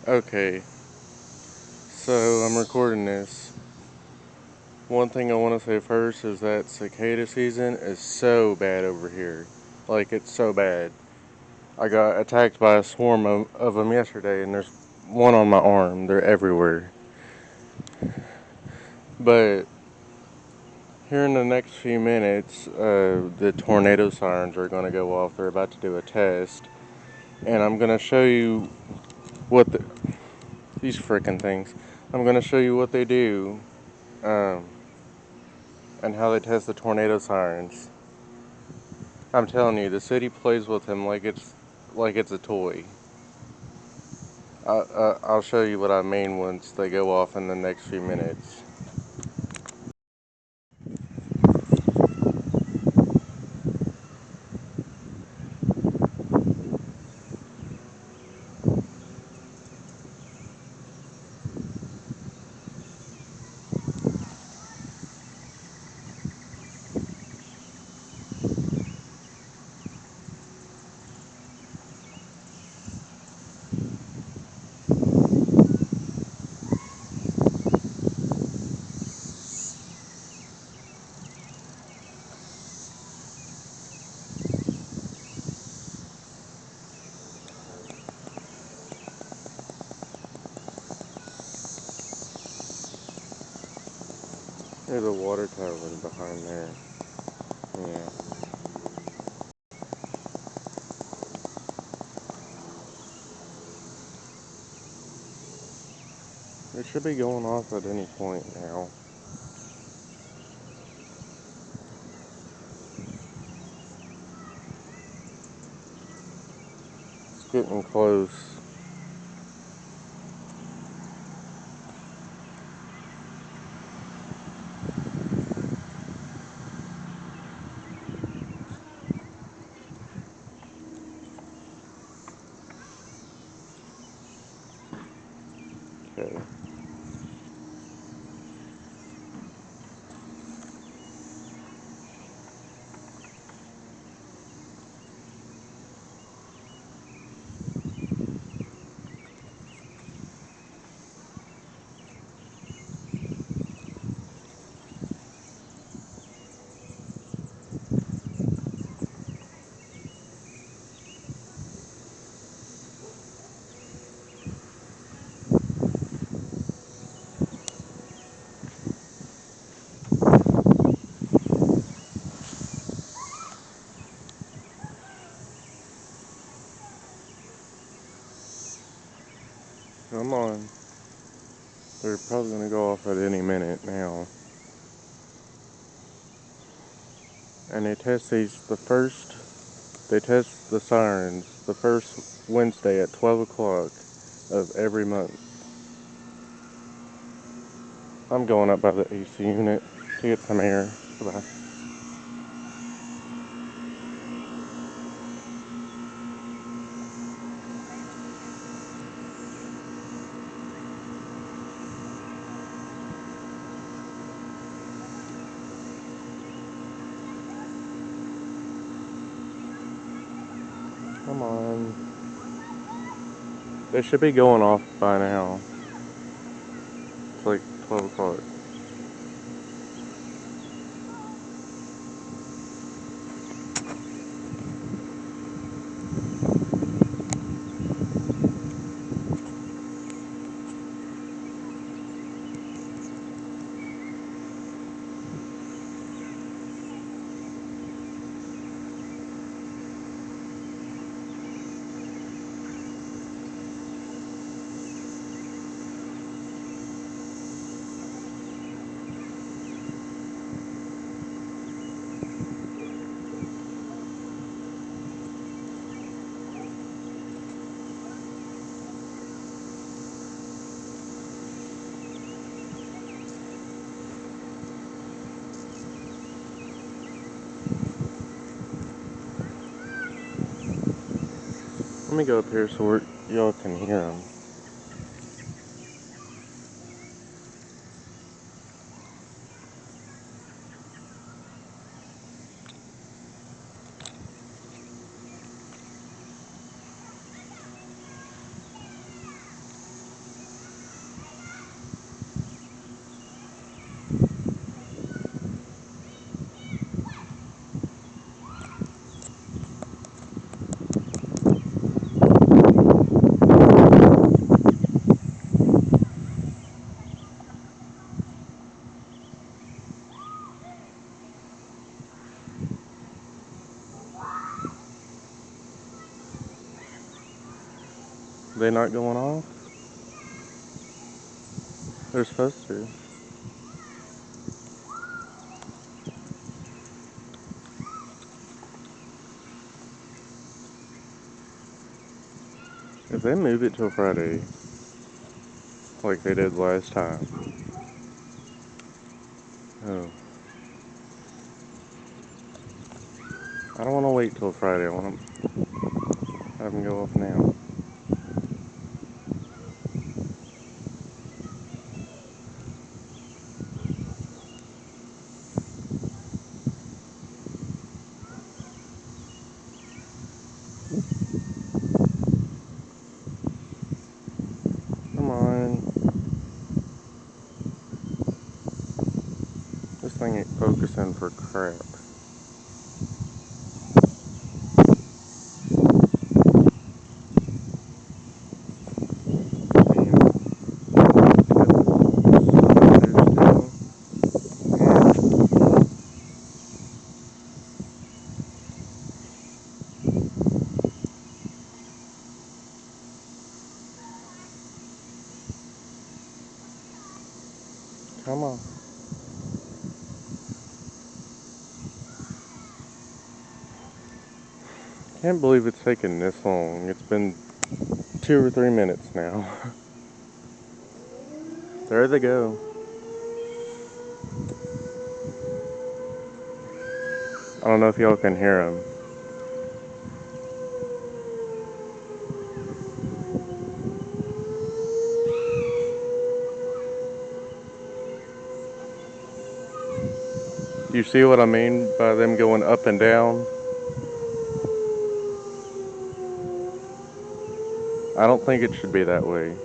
Okay, so I'm recording this. One thing I want to say first is that cicada season is so bad over here. Like, it's so bad. I got attacked by a swarm of them yesterday, and there's one on my arm. They're everywhere. But here in the next few minutes, the tornado sirens are going to go off. They're about to do a test. And I'm going to show you what these frickin' things. I'm going to show you what they do. And how they test the tornado sirens. I'm telling you, the city plays with them like it's a toy. I'll show you what I mean once they go off in the next few minutes. There's a water tower behind there. Yeah. It should be going off at any point now. It's getting close. Okay. Come on. They're probably gonna go off at any minute now. And they test they test the sirens the first Wednesday at 12 o'clock of every month. I'm going up by the AC unit to get some air. Bye. Come on. They should be going off by now. It's like 12 o'clock. Let me go up here so y'all can hear them. They not going off? They're supposed to. If they move it till Friday, like they did last time. Oh. I don't want to wait till Friday. I want to have them go off now. Come on. This thing ain't focusing for crap. Come on. Can't believe it's taken this long. It's been 2 or 3 minutes now. There they go. I don't know if y'all can hear them. You see what I mean by them going up and down? I don't think it should be that way.